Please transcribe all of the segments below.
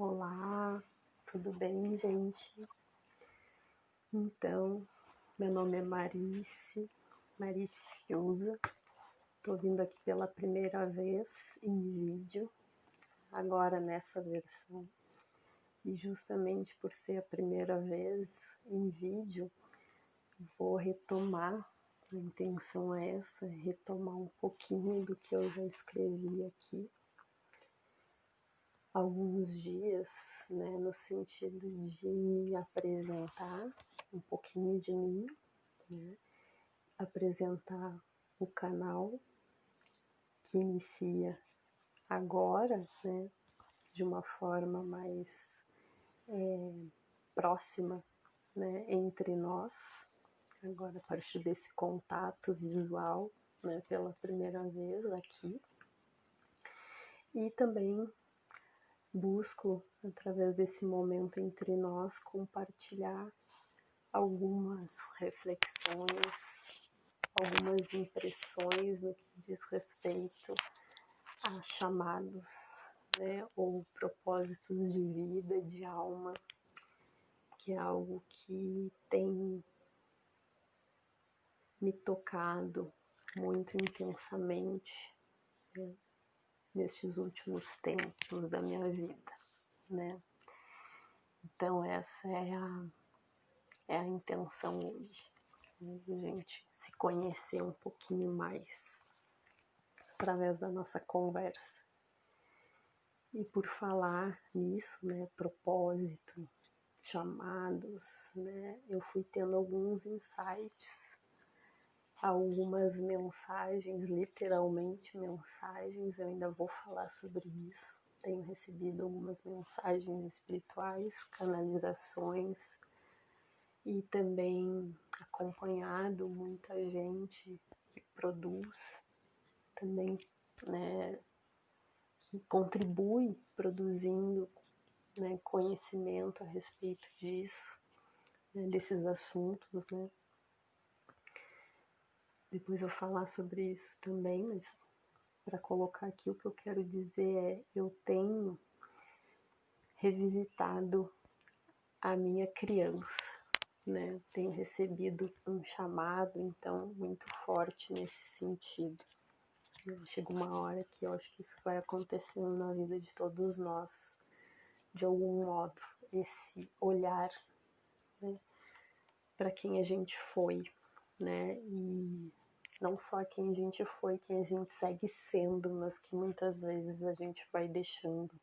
Olá, tudo bem, gente? Então, meu nome é Marice Fiuza. Estou vindo aqui pela primeira vez em vídeo, agora nessa versão. E justamente por ser a primeira vez em vídeo, vou retomar, a intenção é essa, retomar um pouquinho do que eu já escrevi aqui alguns dias, né, no sentido de me apresentar um pouquinho de mim, né, apresentar o canal que inicia agora, né, de uma forma mais próxima, né, entre nós, agora a partir desse contato visual, né, pela primeira vez aqui, e também busco, através desse momento entre nós, compartilhar algumas reflexões, algumas impressões no que diz respeito a chamados, né, ou propósitos de vida, de alma, que é algo que tem me tocado muito intensamente, né, nestes últimos tempos da minha vida, né? Então essa é a intenção hoje, né, de a gente se conhecer um pouquinho mais através da nossa conversa. E por falar nisso, né, propósito, chamados, né, eu fui tendo alguns insights, algumas mensagens, literalmente mensagens, eu ainda vou falar sobre isso. Tenho recebido algumas mensagens espirituais, canalizações, e também acompanhado muita gente que produz também, né, que contribui produzindo, né, conhecimento a respeito disso, né, desses assuntos, né. Depois eu vou falar sobre isso também, mas para colocar aqui o que eu quero dizer é, eu tenho revisitado a minha criança, né? Tenho recebido um chamado, então, muito forte nesse sentido. Chega uma hora que eu acho que isso vai acontecendo na vida de todos nós, de algum modo, esse olhar, né, para quem a gente foi, né, e não só quem a gente foi, quem a gente segue sendo, mas que muitas vezes a gente vai deixando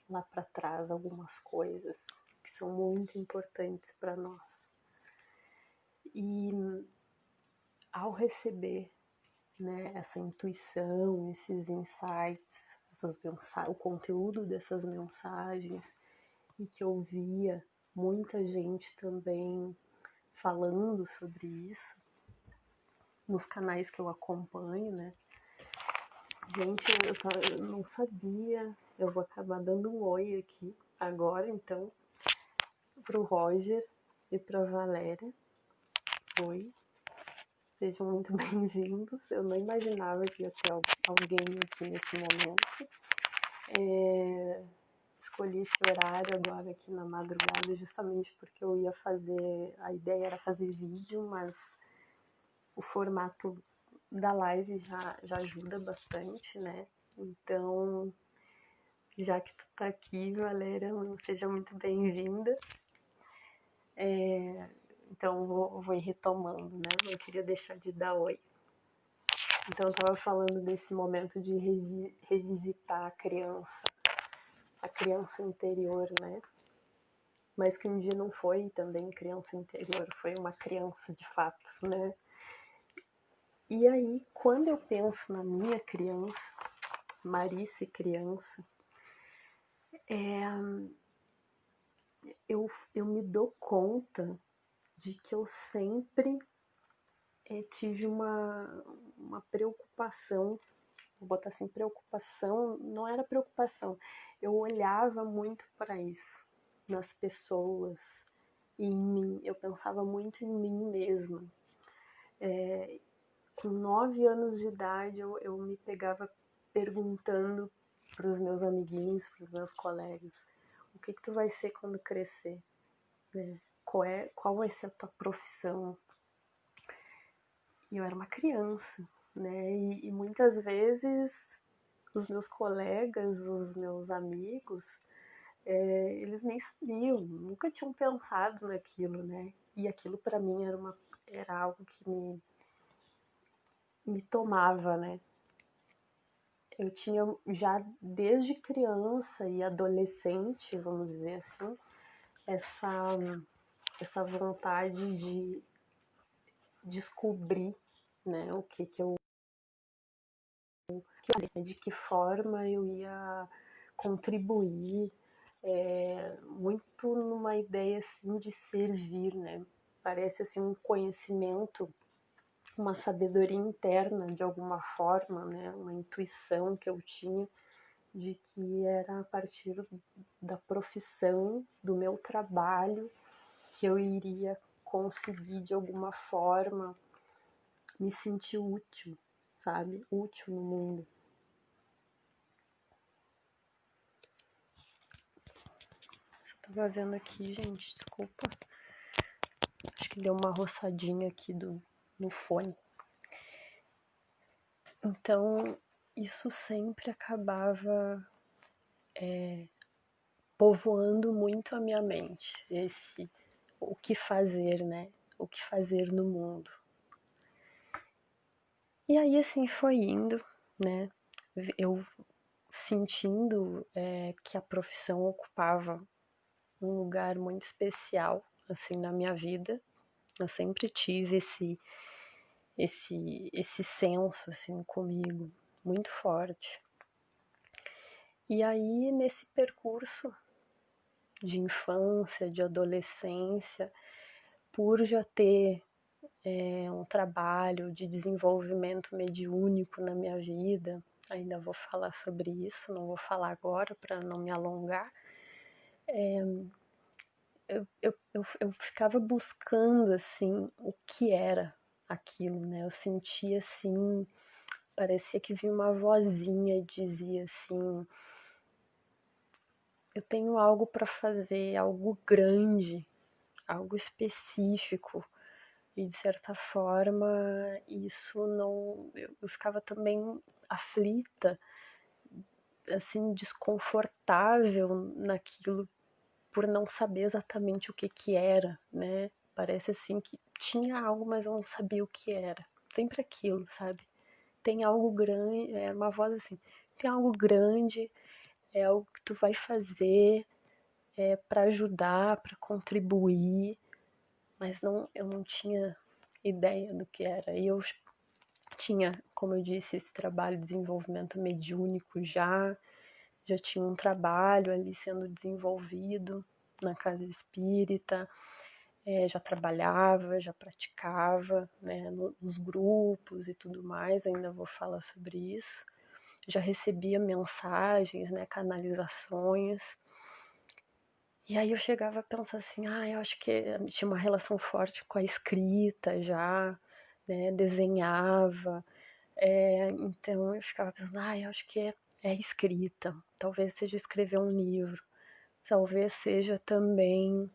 lá para trás algumas coisas que são muito importantes para nós. E ao receber, né, essa intuição, esses insights, o conteúdo dessas mensagens, e que eu via muita gente também falando sobre isso nos canais que eu acompanho, né? Gente, eu não sabia, eu vou acabar dando um oi aqui agora, então, pro Roger e pra Valéria. Oi, sejam muito bem-vindos. Eu não imaginava que ia ter alguém aqui nesse momento. Escolhi esse horário agora aqui na madrugada justamente porque eu ia fazer, a ideia era fazer vídeo, mas o formato da live já ajuda bastante, né? Então, já que tu tá aqui, Valéria, seja muito bem-vinda. Então, vou ir retomando, né? Não queria deixar de dar oi. Então, eu tava falando desse momento de revisitar a criança interior, né? Mas que um dia não foi também criança interior, foi uma criança de fato, né? E aí, quando eu penso na minha criança, Marice criança, eu me dou conta de que eu sempre tive uma preocupação, vou botar assim, preocupação, não era preocupação, eu olhava muito para isso, nas pessoas e em mim, eu pensava muito em mim mesma. Com 9 anos de idade, eu me pegava perguntando para os meus amiguinhos, para os meus colegas, O que tu vai ser quando crescer? Né? Qual vai ser a tua profissão? E eu era uma criança, né? E muitas vezes os meus colegas, os meus amigos, eles nem sabiam, nunca tinham pensado naquilo, né? E aquilo para mim era algo que me tomava, né? Eu tinha já desde criança e adolescente, vamos dizer assim, essa vontade de descobrir, né, o que eu de que forma eu ia contribuir, muito numa ideia assim de servir, né? Parece assim um conhecimento, uma sabedoria interna de alguma forma, né? Uma intuição que eu tinha de que era a partir da profissão, do meu trabalho, que eu iria conseguir de alguma forma me sentir útil, sabe? Útil no mundo. Só tava vendo aqui, gente, desculpa. Acho que deu uma roçadinha aqui no fone. Então, isso sempre acabava povoando muito a minha mente. O que fazer, né? O que fazer no mundo. E aí, assim, foi indo, né? Eu sentindo que a profissão ocupava um lugar muito especial, assim, na minha vida. Eu sempre tive esse senso, assim, comigo, muito forte. E aí, nesse percurso de infância, de adolescência, por já ter um trabalho de desenvolvimento mediúnico na minha vida, ainda vou falar sobre isso, não vou falar agora para não me alongar, eu ficava buscando, assim, o que era aquilo, né? Eu sentia, assim, parecia que vinha uma vozinha e dizia assim: eu tenho algo para fazer, algo grande, algo específico. E de certa forma, isso não. Eu ficava também aflita, assim, desconfortável naquilo por não saber exatamente o que que era, né? Parece assim que tinha algo, mas eu não sabia o que era. Sempre aquilo, sabe? Tem algo grande, é uma voz assim, tem algo grande, é algo que tu vai fazer para ajudar, para contribuir, mas eu não tinha ideia do que era. E eu tinha, como eu disse, esse trabalho de desenvolvimento mediúnico já tinha um trabalho ali sendo desenvolvido na casa espírita, já trabalhava, já praticava, né, nos grupos e tudo mais, ainda vou falar sobre isso. Já recebia mensagens, né, canalizações. E aí eu chegava a pensar assim, eu acho que tinha uma relação forte com a escrita já, né, desenhava. Então eu ficava pensando, eu acho que é escrita, talvez seja escrever um livro, talvez seja também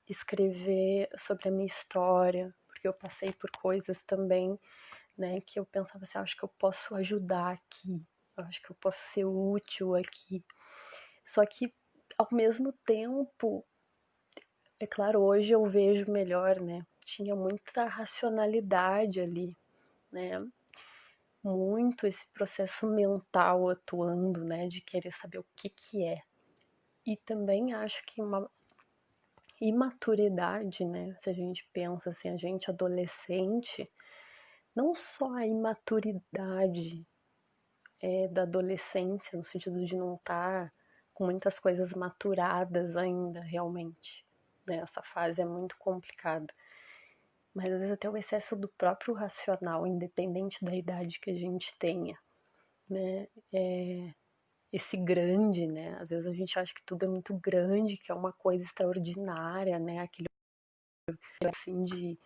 escrever sobre a minha história, porque eu passei por coisas também, né, que eu pensava assim, acho que eu posso ajudar aqui, acho que eu posso ser útil aqui. Só que, ao mesmo tempo, é claro, hoje eu vejo melhor, né, tinha muita racionalidade ali, né, muito esse processo mental atuando, né, de querer saber o que que é. E também acho que uma imaturidade, né, se a gente pensa assim, a gente adolescente, não só a imaturidade da adolescência, no sentido de não estar com muitas coisas maturadas ainda, realmente. Né? Essa fase é muito complicada. Mas às vezes até o excesso do próprio racional, independente da idade que a gente tenha. Né? Esse grande, né? Às vezes a gente acha que tudo é muito grande, que é uma coisa extraordinária, né? Aquele assim de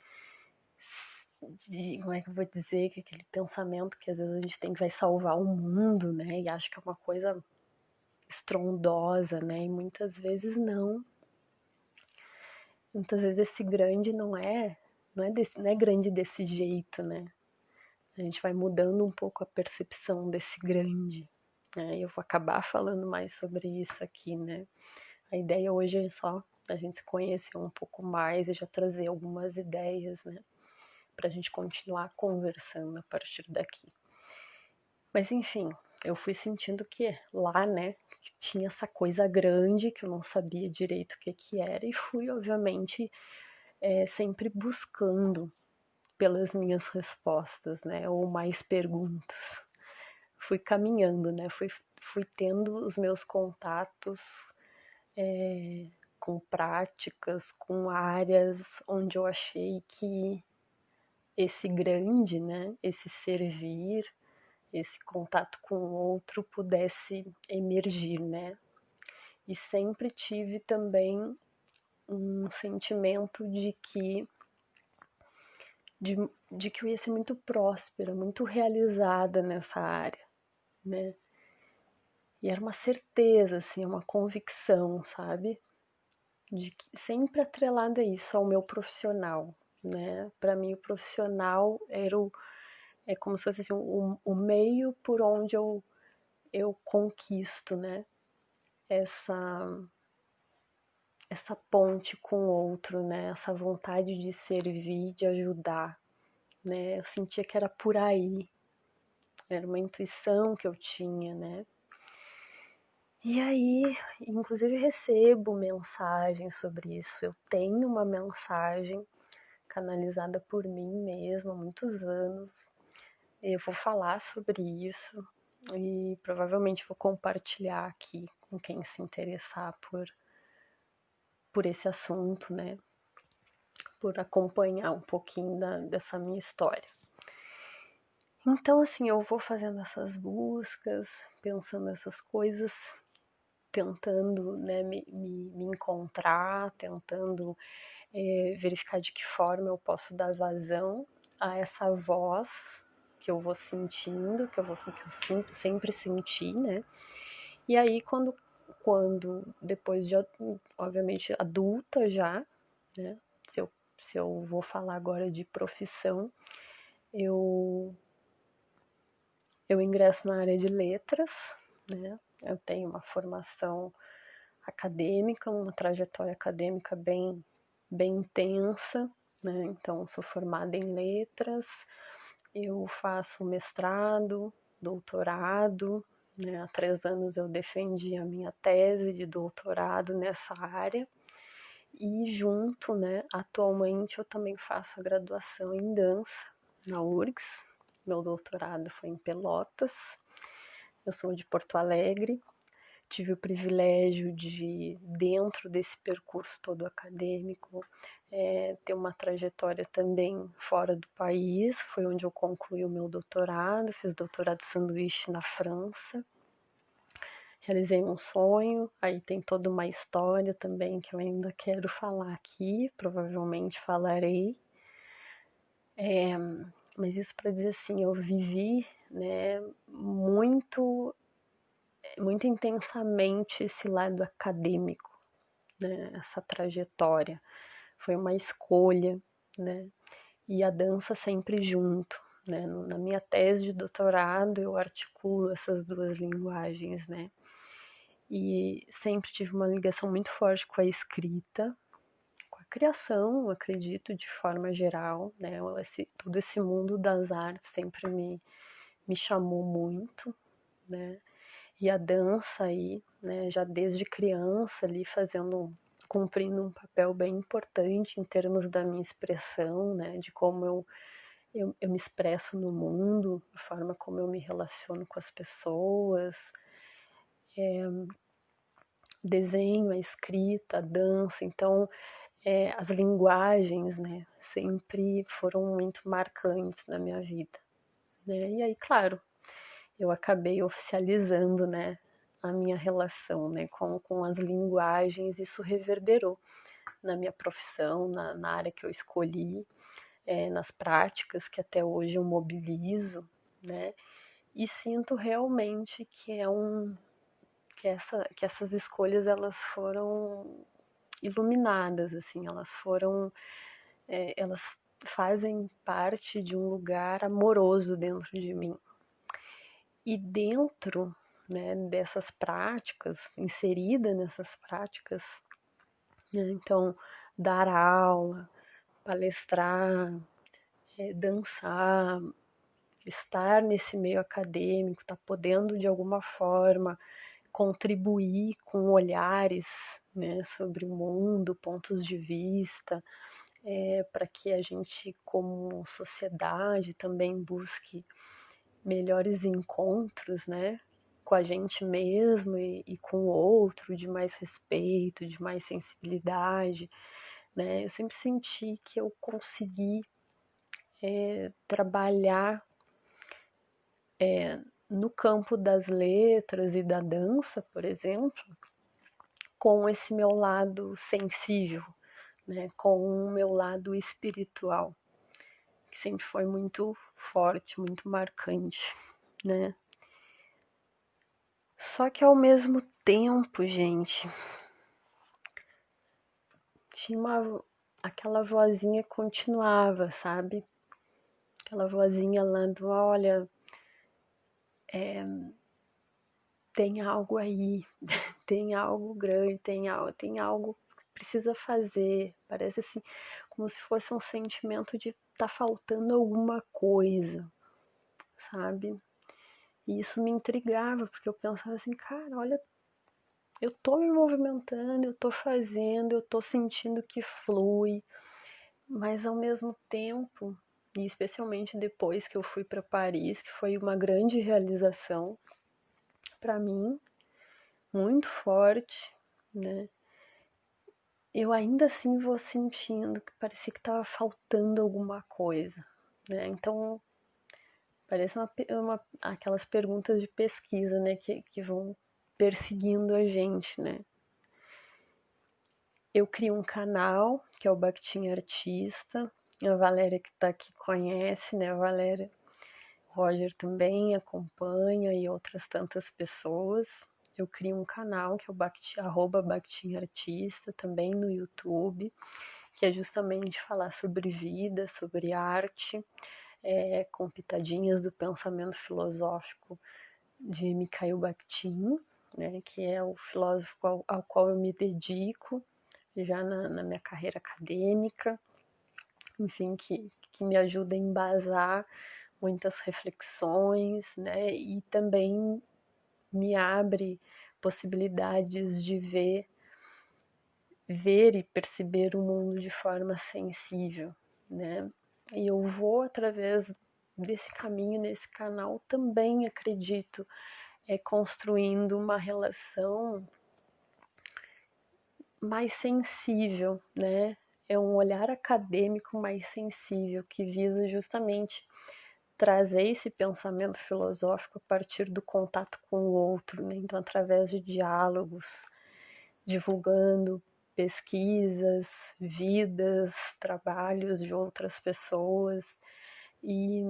como é que eu vou dizer, que aquele pensamento que às vezes a gente tem que vai salvar o mundo, né? E acha que é uma coisa estrondosa, né? E muitas vezes não. Muitas vezes esse grande não é grande desse jeito, né? A gente vai mudando um pouco a percepção desse grande, né? Eu vou acabar falando mais sobre isso aqui, né? A ideia hoje é só a gente se conhecer um pouco mais e já trazer algumas ideias, né? Pra gente continuar conversando a partir daqui. Mas enfim, eu fui sentindo que lá, né, que tinha essa coisa grande que eu não sabia direito o que que era e fui, obviamente, sempre buscando pelas minhas respostas, né, ou mais perguntas. Fui caminhando, né, fui tendo os meus contatos com práticas, com áreas onde eu achei que esse grande, né, esse servir, esse contato com o outro pudesse emergir, né? E sempre tive também um sentimento de, de que eu ia ser muito próspera, muito realizada nessa área, né? E era uma certeza, assim, uma convicção, sabe? De que sempre atrelado a isso, ao meu profissional, né? Para mim, o profissional é como se fosse assim, o meio por onde eu conquisto, né? Essa essa ponte com o outro, né? Essa vontade de servir, de ajudar, né? Eu sentia que era por aí, era uma intuição que eu tinha, né? E aí, inclusive recebo mensagens sobre isso. Eu tenho uma mensagem canalizada por mim mesma há muitos anos. Eu vou falar sobre isso e provavelmente vou compartilhar aqui com quem se interessar por esse assunto, né? Por acompanhar um pouquinho dessa minha história. Então, assim, eu vou fazendo essas buscas, pensando essas coisas, tentando, né, me encontrar, tentando verificar de que forma eu posso dar vazão a essa voz que eu vou sentindo, que eu sempre senti, né? E aí, quando depois de, obviamente, adulta já, né? Se eu, se eu vou falar agora de profissão, eu, eu ingresso na área de letras, né? Eu tenho uma formação acadêmica, uma trajetória acadêmica bem intensa, né? Então, sou formada em letras, eu faço mestrado, doutorado, né? Há 3 anos eu defendi a minha tese de doutorado nessa área. E junto, né, atualmente eu também faço a graduação em dança na URGS. Meu doutorado foi em Pelotas. Eu sou de Porto Alegre. Tive o privilégio de, dentro desse percurso todo acadêmico, ter uma trajetória também fora do país. Foi onde eu concluí o meu doutorado. Fiz doutorado sanduíche na França. Realizei um sonho, aí tem toda uma história também que eu ainda quero falar aqui, provavelmente falarei. Mas isso para dizer assim, eu vivi, né, muito intensamente esse lado acadêmico, né, essa trajetória. Foi uma escolha, né, e a dança sempre junto. Né? Na minha tese de doutorado eu articulo essas duas linguagens, né? E sempre tive uma ligação muito forte com a escrita, com a criação, acredito, de forma geral, né? Todo esse mundo das artes sempre me chamou muito, né? E a dança aí, né, já desde criança ali cumprindo um papel bem importante em termos da minha expressão, né, de como eu me expresso no mundo, a forma como eu me relaciono com as pessoas, desenho, a escrita, a dança, então as linguagens, né, sempre foram muito marcantes na minha vida, né? E aí, claro, eu acabei oficializando, né, a minha relação, né, com as linguagens. Isso reverberou na minha profissão, na área que eu escolhi, nas práticas que até hoje eu mobilizo, né? E sinto realmente que que essas escolhas elas foram iluminadas, assim, elas fazem parte de um lugar amoroso dentro de mim. E dentro, né, dessas práticas, inserida nessas práticas, né, então dar aula, palestrar, dançar, estar nesse meio acadêmico, estar podendo de alguma forma contribuir com olhares, né, sobre o mundo, pontos de vista, para que a gente, como sociedade, também busque melhores encontros, né, com a gente mesmo e com o outro, de mais respeito, de mais sensibilidade, né. Eu sempre senti que eu consegui trabalhar no campo das letras e da dança, por exemplo, com esse meu lado sensível, né, com o meu lado espiritual, que sempre foi muito forte, muito marcante, né. Só que ao mesmo tempo, gente, tinha aquela vozinha continuava, sabe? Aquela vozinha lá do, olha, tem algo aí, tem algo grande, tem algo que precisa fazer. Parece assim, como se fosse um sentimento de tá faltando alguma coisa, sabe? E isso me intrigava, porque eu pensava assim, cara, olha, eu tô me movimentando, eu tô fazendo, eu tô sentindo que flui, mas ao mesmo tempo, e especialmente depois que eu fui para Paris, que foi uma grande realização para mim, muito forte, né? Eu ainda assim vou sentindo que parecia que estava faltando alguma coisa, né? Então, parece aquelas perguntas de pesquisa, né? Que vão perseguindo a gente, né? Eu crio um canal, que é o Bakhtin Artista. A Valéria que está aqui conhece, né? A Valéria, Roger também acompanha e outras tantas pessoas. Eu crio um canal que é o Bakhtin Artista, também no YouTube, que é justamente falar sobre vida, sobre arte, com pitadinhas do pensamento filosófico de Mikhail Bakhtin, né, que é o filósofo ao qual eu me dedico já na minha carreira acadêmica, enfim, que me ajuda a embasar muitas reflexões, né, e também me abre possibilidades de ver e perceber o mundo de forma sensível, né? E eu vou através desse caminho, nesse canal, também acredito, construindo uma relação mais sensível, né? É um olhar acadêmico mais sensível que visa justamente trazer esse pensamento filosófico a partir do contato com o outro, né? Então, através de diálogos, divulgando pesquisas, vidas, trabalhos de outras pessoas e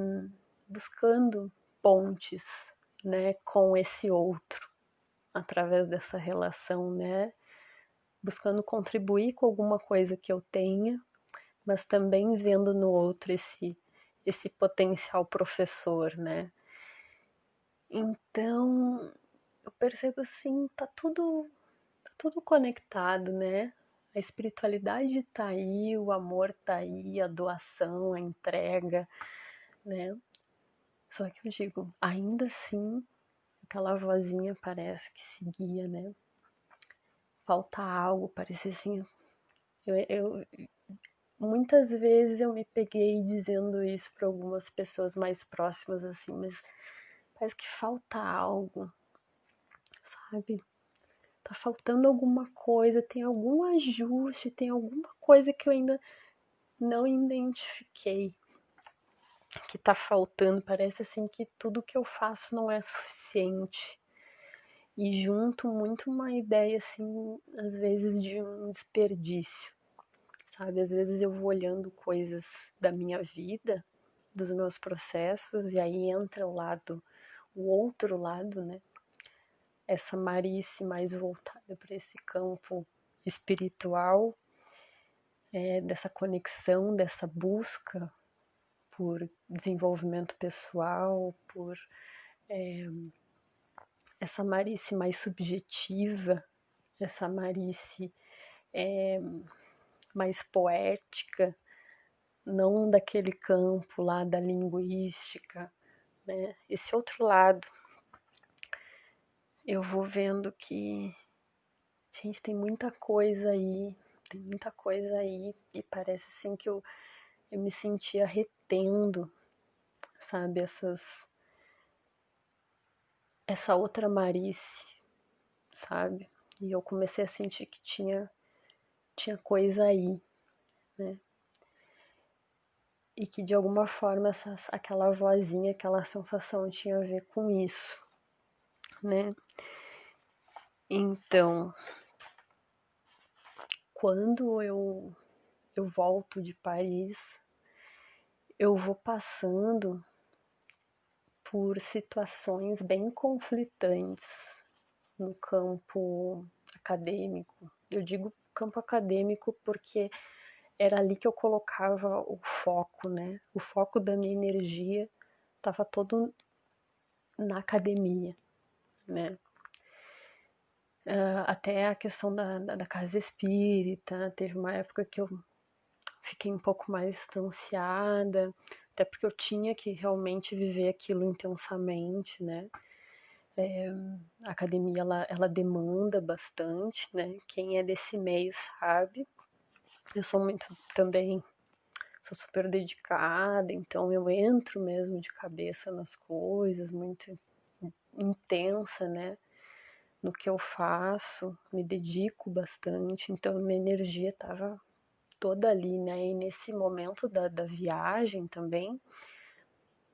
buscando pontes, né, com esse outro através dessa relação, né, buscando contribuir com alguma coisa que eu tenha, mas também vendo no outro esse potencial professor, né? Então, eu percebo assim, tá tudo conectado, né? A espiritualidade tá aí, o amor tá aí, a doação, a entrega, né? Só que eu digo, ainda assim, aquela vozinha parece que seguia, né? Falta algo, parece assim. Eu muitas vezes eu me peguei dizendo isso para algumas pessoas mais próximas, assim, mas parece que falta algo, sabe? Tá faltando alguma coisa, tem algum ajuste, tem alguma coisa que eu ainda não identifiquei que tá faltando. Parece assim que tudo que eu faço não é suficiente. E junto muito uma ideia assim, às vezes de um desperdício, sabe? Às vezes eu vou olhando coisas da minha vida, dos meus processos, e aí entra o outro lado, né? essa Marice mais voltada para esse campo espiritual, dessa conexão, dessa busca por desenvolvimento pessoal, por essa Marice mais subjetiva, essa Marice mais poética, não daquele campo lá da linguística, né? Esse outro lado, eu vou vendo que, gente, tem muita coisa aí, e parece assim que eu me sentia retendo, sabe, essa outra Marice, sabe? E eu comecei a sentir que tinha coisa aí, né? E que de alguma forma aquela vozinha, aquela sensação tinha a ver com isso, né? Então, quando eu volto de Paris, eu vou passando por situações bem conflitantes no campo acadêmico. Eu digo campo acadêmico porque era ali que eu colocava o foco, né? O foco da minha energia estava todo na academia, né? Até a questão da casa espírita, teve uma época que eu fiquei um pouco mais distanciada, até porque eu tinha que realmente viver aquilo intensamente, né? A academia ela demanda bastante, né? Quem é desse meio sabe. Eu sou muito também, sou super dedicada, então eu entro mesmo de cabeça nas coisas, muito intensa, né? No que eu faço, me dedico bastante, então minha energia estava toda ali, né? E nesse momento da viagem também,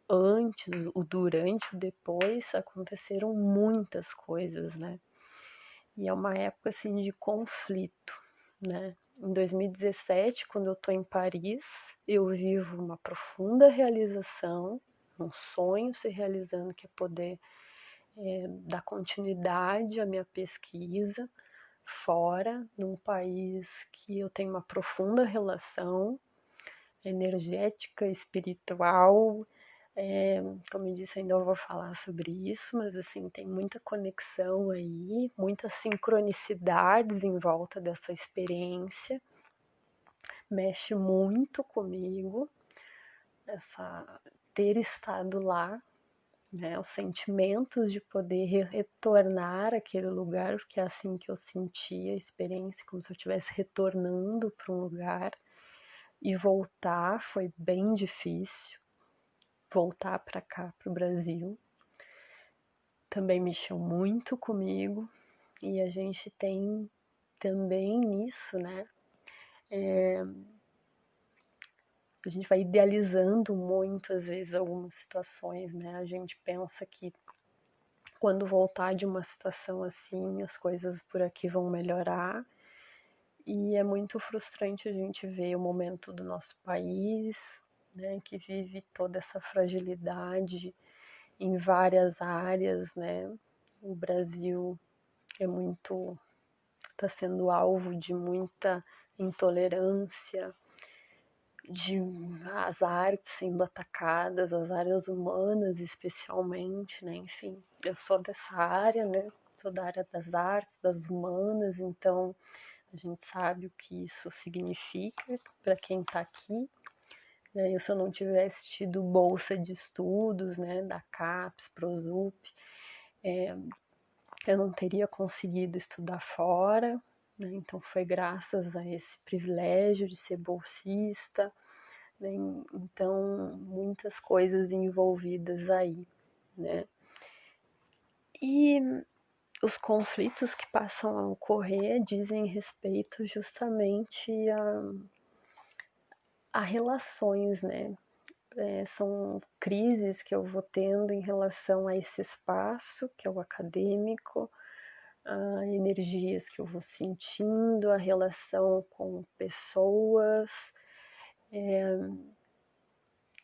antes, o durante, o depois, aconteceram muitas coisas, né? E é uma época assim de conflito, né? Em 2017, quando eu tô em Paris, eu vivo uma profunda realização, um sonho se realizando que é poder dar continuidade à minha pesquisa fora, num país que eu tenho uma profunda relação energética, espiritual. Como eu disse, ainda vou falar sobre isso, mas assim, tem muita conexão aí, muitas sincronicidades em volta dessa experiência. Mexe muito comigo ter estado lá, né, os sentimentos de poder retornar àquele lugar, porque é assim que eu sentia a experiência, como se eu estivesse retornando para um lugar, e voltar foi bem difícil, voltar para cá, para o Brasil, também mexeu muito comigo, e a gente tem também nisso, né, a gente vai idealizando muito, às vezes, algumas situações, né, a gente pensa que quando voltar de uma situação assim, as coisas por aqui vão melhorar. E é muito frustrante a gente ver o momento do nosso país, né, que vive toda essa fragilidade em várias áreas, né? O Brasil está sendo alvo de muita intolerância, de as artes sendo atacadas, as áreas humanas especialmente, né? Enfim, eu sou dessa área, né? Sou da área das artes, das humanas, então a gente sabe o que isso significa para quem está aqui. Né? Se eu não tivesse tido bolsa de estudos, né, da CAPES, ProSUP, eu não teria conseguido estudar fora. Né? Então foi graças a esse privilégio de ser bolsista. Né? Então, muitas coisas envolvidas aí, né? E os conflitos que passam a ocorrer dizem respeito justamente a relações, né? São crises que eu vou tendo em relação a esse espaço, que é o acadêmico, a energias que eu vou sentindo, a relação com pessoas,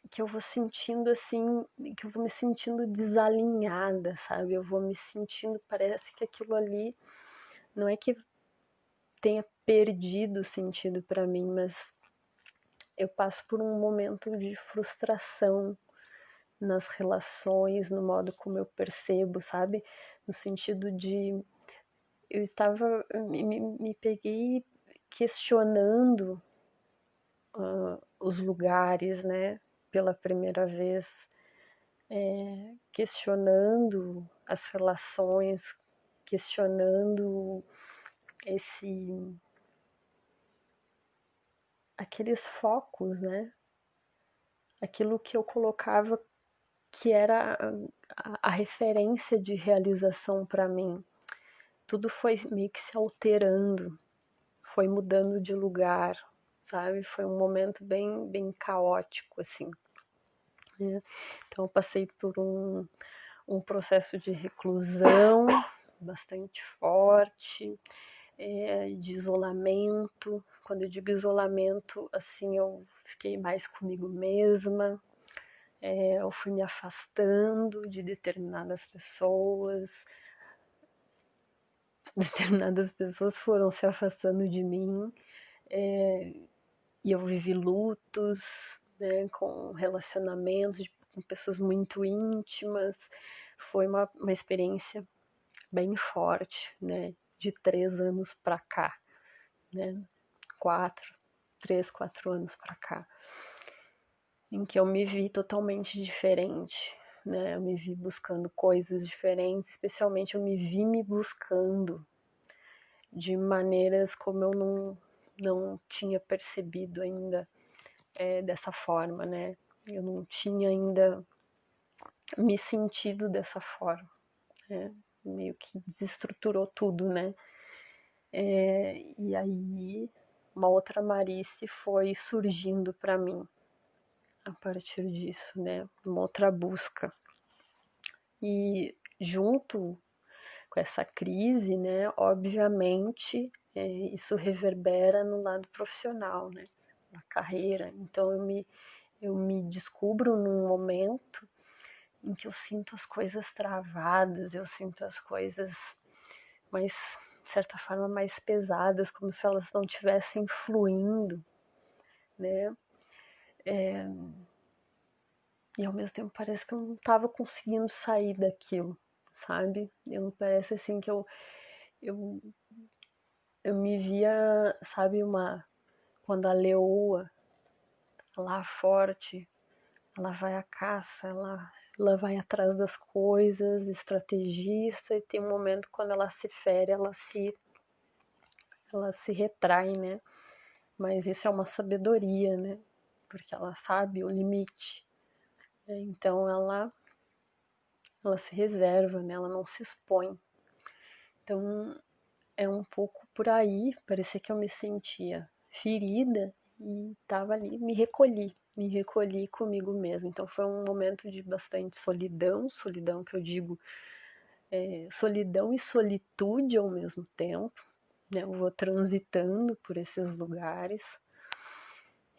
que eu vou sentindo assim, que eu vou me sentindo desalinhada, sabe? Eu vou me sentindo, parece que aquilo ali não é que tenha perdido o sentido para mim, mas eu passo por um momento de frustração nas relações, no modo como eu percebo, sabe? No sentido de me peguei questionando os lugares, né? Pela primeira vez, questionando as relações, questionando esse aqueles focos, né? Aquilo que eu colocava que era a referência de realização para mim. Tudo foi meio que se alterando, foi mudando de lugar, sabe? Foi um momento bem caótico, assim. Né? Então eu passei por um processo de reclusão bastante forte, de isolamento. Quando eu digo isolamento, assim, eu fiquei mais comigo mesma, eu fui me afastando de determinadas pessoas, determinadas pessoas foram se afastando de mim, e eu vivi lutos, né, com relacionamentos com pessoas muito íntimas. Foi uma experiência bem forte, né, de 3 anos para cá, né, 4 anos para cá, em que eu me vi totalmente diferente, né, eu me vi buscando coisas diferentes, especialmente eu me vi me buscando de maneiras como eu não tinha percebido ainda, dessa forma, né, eu não tinha ainda me sentido dessa forma, né, meio que desestruturou tudo, né. E aí uma outra Marice foi surgindo para mim a partir disso, né? Uma outra busca. E junto com essa crise, né? Obviamente, isso reverbera no lado profissional, né? Na carreira. Então eu me descubro num momento em que eu sinto as coisas travadas, eu sinto as coisas mais, de certa forma, mais pesadas, como se elas não estivessem fluindo, né? E ao mesmo tempo parece que eu não estava conseguindo sair daquilo, sabe? Eu não parece assim que eu, eu me via, sabe, quando a leoa lá forte, ela vai à caça, ela vai atrás das coisas, estrategista, e tem um momento quando ela se fere, ela se retrai, né? Mas isso é uma sabedoria, né? Porque ela sabe o limite. Né? Então ela se reserva, né? Ela não se expõe. Então é um pouco por aí, parecia que eu me sentia ferida e estava ali, me recolhi comigo mesma. Então foi um momento de bastante solidão, solidão que eu digo, solidão e solitude ao mesmo tempo. Né? Eu vou transitando por esses lugares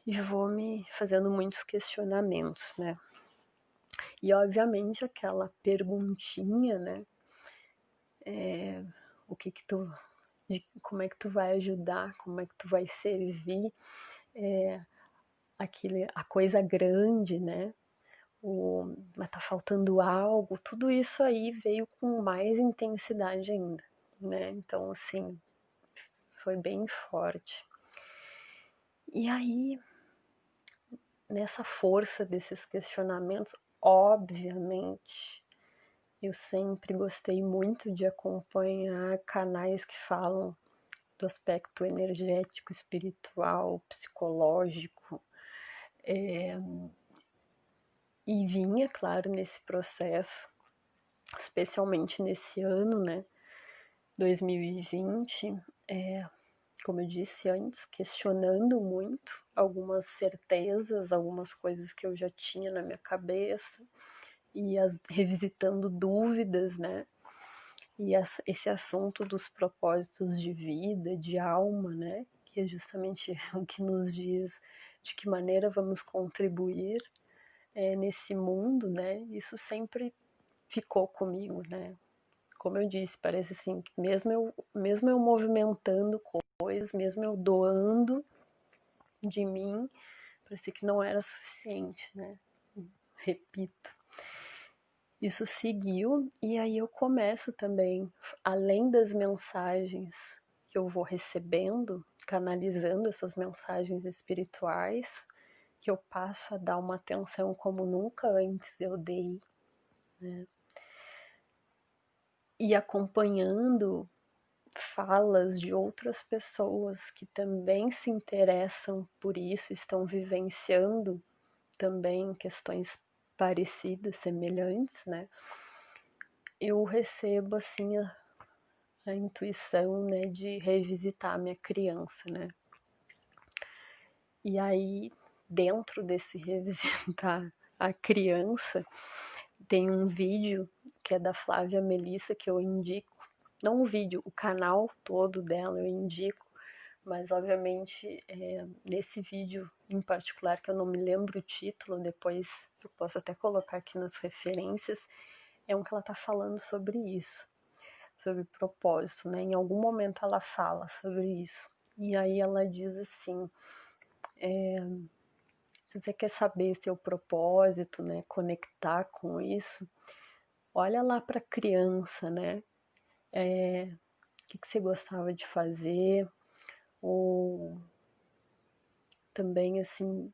e vou me fazendo muitos questionamentos, né? E obviamente aquela perguntinha, né? O que que tu, como é que tu vai ajudar, como é que tu vai servir, a coisa grande, né? Mas tá faltando algo, tudo isso aí veio com mais intensidade ainda, né? Então, assim, foi bem forte. E aí, nessa força desses questionamentos, obviamente, eu sempre gostei muito de acompanhar canais que falam do aspecto energético, espiritual, psicológico, e vinha, claro, nesse processo, especialmente nesse ano, né, 2020, como eu disse antes, questionando muito algumas certezas, algumas coisas que eu já tinha na minha cabeça, e revisitando dúvidas, né, e esse assunto dos propósitos de vida, de alma, né, que é justamente o que nos diz de que maneira vamos contribuir nesse mundo, né, isso sempre ficou comigo, né? Como eu disse, parece assim, que mesmo eu movimentando coisas, mesmo eu doando de mim, parecia que não era suficiente, né? Repito. Isso seguiu, e aí eu começo também, além das mensagens que eu vou recebendo, canalizando essas mensagens espirituais, que eu passo a dar uma atenção como nunca antes eu dei, né? E acompanhando falas de outras pessoas que também se interessam por isso, estão vivenciando também questões parecidas, semelhantes, né? Eu recebo assim a intuição, né, de revisitar a minha criança, né? E aí, dentro desse revisitar a criança, tem um vídeo que é da Flávia Melissa que eu indico, não o vídeo, o canal todo dela eu indico, mas obviamente nesse vídeo em particular, que eu não me lembro o título, depois eu posso até colocar aqui nas referências, é um que ela tá falando sobre isso, sobre propósito, né? Em algum momento ela fala sobre isso. E aí ela diz assim, se você quer saber seu propósito, né, conectar com isso, olha lá para a criança, né? O que você gostava de fazer, ou também assim,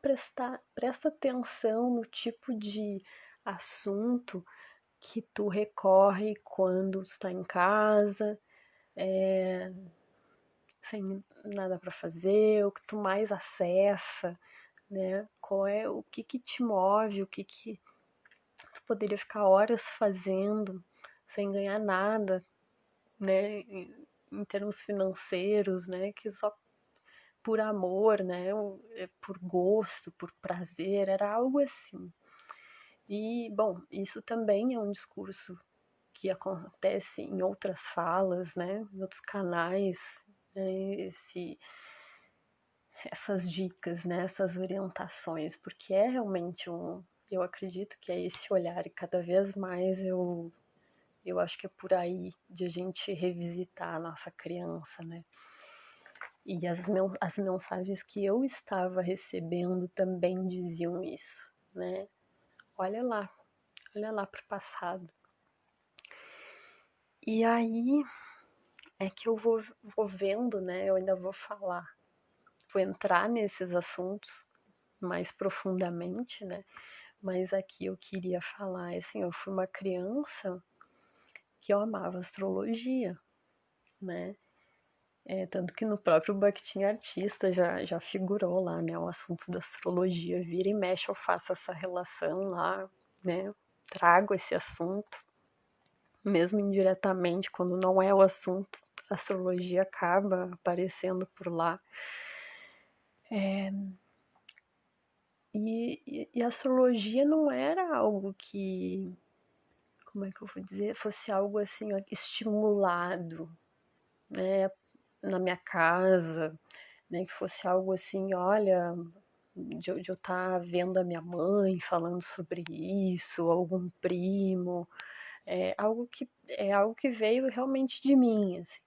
presta atenção no tipo de assunto que tu recorre quando tu tá em casa, sem nada para fazer, o que tu mais acessa, né? Qual é o que te move, o que tu poderia ficar horas fazendo sem ganhar nada, né? Em termos financeiros, né? Que só por amor, né? Por gosto, por prazer, era algo assim. E, bom, isso também é um discurso que acontece em outras falas, né? Em outros canais, né? Essas dicas, né? Essas orientações, porque é realmente eu acredito que é esse olhar, e cada vez mais eu acho que é por aí de a gente revisitar a nossa criança, né? E as mensagens que eu estava recebendo também diziam isso, né? Olha lá para o passado. E aí é que eu vou vendo, né? Eu ainda vou falar, vou entrar nesses assuntos mais profundamente, né? Mas aqui eu queria falar, assim, eu fui uma criança que eu amava astrologia, né? Tanto que no próprio Bhakti Artista já figurou lá, né, o assunto da astrologia. Vira e mexe eu faço essa relação lá, né, trago esse assunto, mesmo indiretamente, quando não é o assunto, a astrologia acaba aparecendo por lá. E a astrologia não era algo que, como é que eu vou dizer, fosse algo assim, ó, estimulado, né, na minha casa, né, que fosse algo assim, olha, de eu estar vendo a minha mãe falando sobre isso, algum primo, é algo que veio realmente de mim, assim.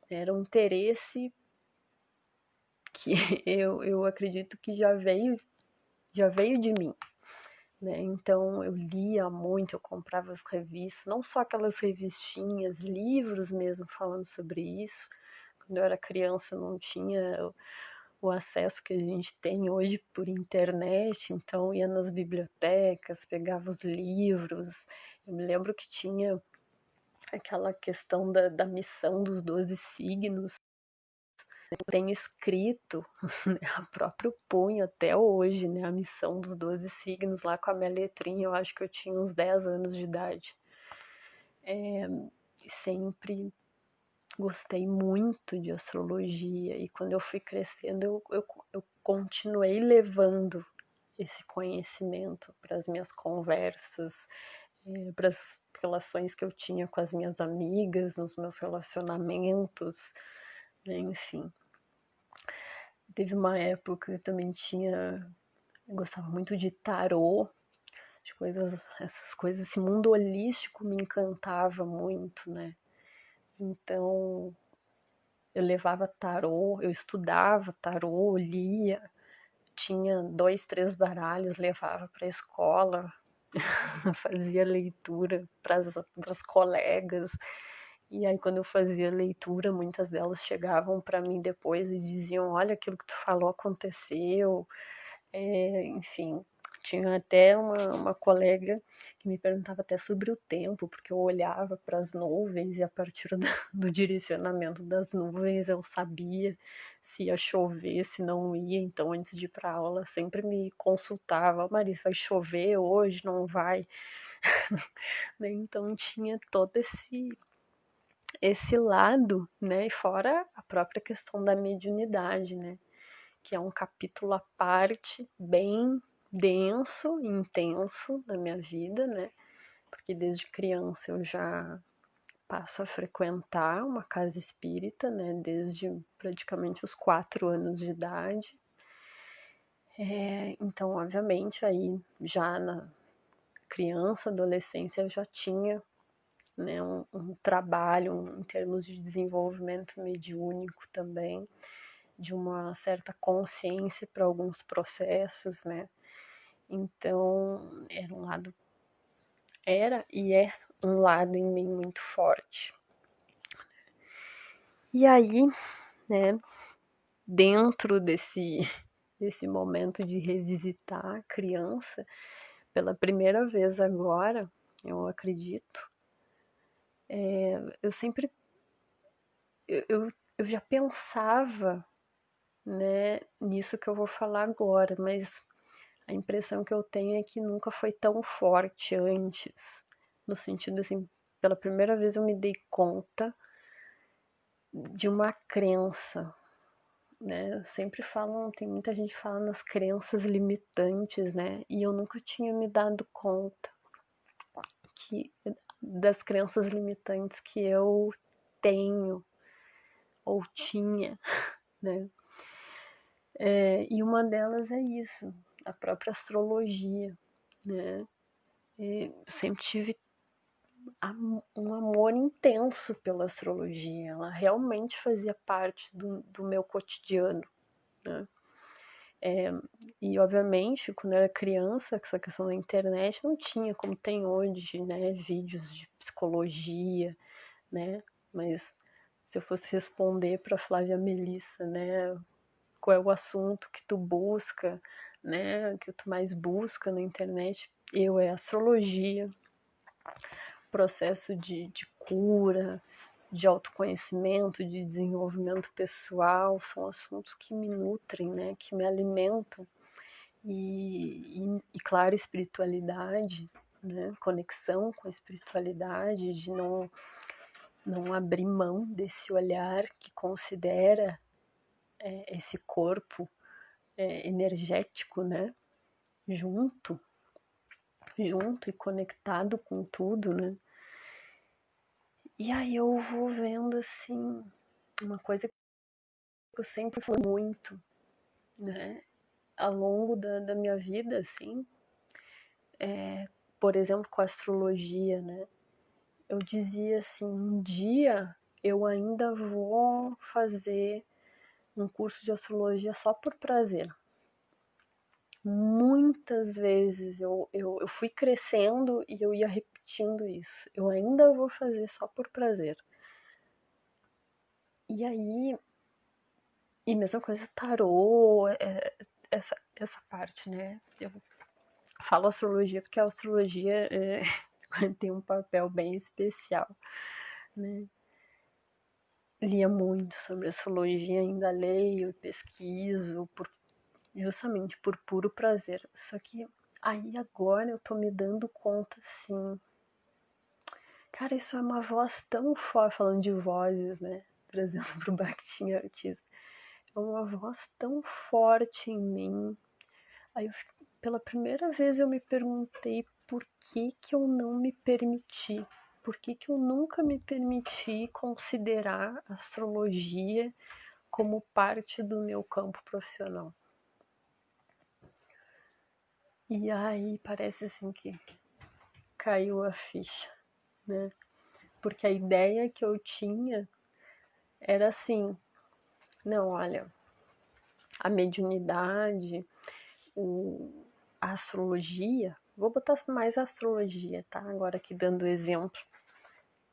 Era um interesse que eu acredito que já veio de mim, né? Então eu lia muito, eu comprava as revistas, não só aquelas revistinhas, livros mesmo falando sobre isso. Quando eu era criança não tinha o acesso que a gente tem hoje por internet, então ia nas bibliotecas, pegava os livros. Eu me lembro que tinha aquela questão da missão dos 12 signos. Tem escrito né, a próprio punho até hoje, né, a missão dos 12 signos lá com a minha letrinha. Eu acho que eu tinha uns 10 anos de idade. Sempre gostei muito de astrologia, e quando eu fui crescendo eu continuei levando esse conhecimento para as minhas conversas, para as relações que eu tinha com as minhas amigas, nos meus relacionamentos, né, enfim. Teve uma época que eu também tinha Eu gostava muito de tarô, de coisas, essas coisas, esse mundo holístico me encantava muito, né? Então, eu levava tarô, eu estudava tarô, lia, tinha 2, 3 baralhos, levava para a escola, fazia leitura para as colegas. E aí, quando eu fazia leitura, muitas delas chegavam para mim depois e diziam: Olha, aquilo que tu falou aconteceu. Enfim, tinha até uma colega que me perguntava até sobre o tempo, porque eu olhava para as nuvens e a partir do direcionamento das nuvens eu sabia se ia chover, se não ia. Então, antes de ir para aula, sempre me consultava: Marisa, vai chover hoje? Não vai? Então, tinha todo esse lado, né? E fora a própria questão da mediunidade, né? Que é um capítulo à parte, bem denso e intenso na minha vida, né? Porque desde criança eu já passo a frequentar uma casa espírita, né? Desde praticamente os 4 anos de idade. Então, obviamente, aí já na criança, adolescência, eu já tinha, né, um trabalho em termos de desenvolvimento mediúnico também, de uma certa consciência para alguns processos, né? Então, era e é um lado em mim muito forte. E aí, né, dentro desse momento de revisitar a criança, pela primeira vez agora, eu acredito, eu sempre, eu já pensava, né, nisso que eu vou falar agora, mas a impressão que eu tenho é que nunca foi tão forte antes, no sentido assim, pela primeira vez eu me dei conta de uma crença, né? Sempre falam, tem muita gente falando nas crenças limitantes, né? E eu nunca tinha me dado conta que das crenças limitantes que eu tenho ou tinha, né? E uma delas é isso, a própria astrologia, né? Eu sempre tive um amor intenso pela astrologia, ela realmente fazia parte do meu cotidiano, né? E obviamente, quando eu era criança, com essa questão da internet não tinha como tem hoje, né, vídeos de psicologia, né? Mas se eu fosse responder para Flávia Melissa, né, qual é o assunto que tu busca, né, que tu mais busca na internet, é astrologia, processo de cura, de autoconhecimento, de desenvolvimento pessoal, são assuntos que me nutrem, né, que me alimentam. E claro, espiritualidade, né, conexão com a espiritualidade, de não abrir mão desse olhar que considera esse corpo energético, né, junto e conectado com tudo, né. E aí eu vou vendo, assim, uma coisa que eu sempre fui muito, né, ao longo da minha vida, assim, por exemplo, com a astrologia, né, eu dizia assim, um dia eu ainda vou fazer um curso de astrologia só por prazer. Muitas vezes eu fui crescendo e eu ia repetindo isso. Eu ainda vou fazer só por prazer. E aí, e mesma coisa tarô, essa parte, né? Eu falo astrologia porque a astrologia tem um papel bem especial, né? Lia muito sobre astrologia, ainda leio, pesquiso, justamente por puro prazer. Só que aí agora eu tô me dando conta, assim, cara, isso é uma voz tão forte, falando de vozes, né? Trazendo pro Bakhtin Artista. É uma voz tão forte em mim. Aí pela primeira vez eu me perguntei por que eu não me permiti. Por que eu nunca me permiti considerar a astrologia como parte do meu campo profissional? E aí parece assim que caiu a ficha, né? Porque a ideia que eu tinha era assim, não, olha, a mediunidade, a astrologia, vou botar mais a astrologia, tá? Agora aqui dando exemplo,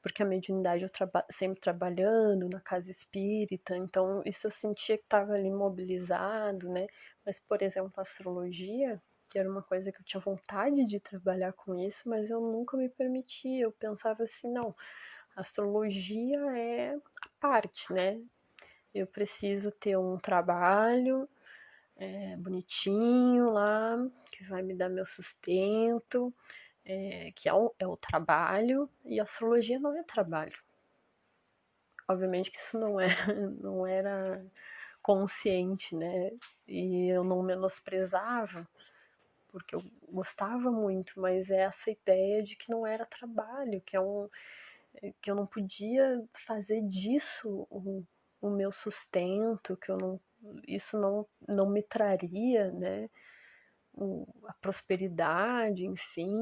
porque a mediunidade eu sempre trabalhando na casa espírita, então isso eu sentia que estava ali mobilizado, né? Mas, por exemplo, a astrologia, que era uma coisa que eu tinha vontade de trabalhar com isso, mas eu nunca me permitia. Eu pensava assim, não, a astrologia é a parte, né? Eu preciso ter um trabalho bonitinho lá, que vai me dar meu sustento, que é o trabalho, e a astrologia não é trabalho. Obviamente que isso não era consciente, né? E eu não menosprezava, porque eu gostava muito, mas é essa ideia de que não era trabalho, que eu não podia fazer disso o meu sustento, que eu não, isso não me traria, né? A prosperidade, enfim,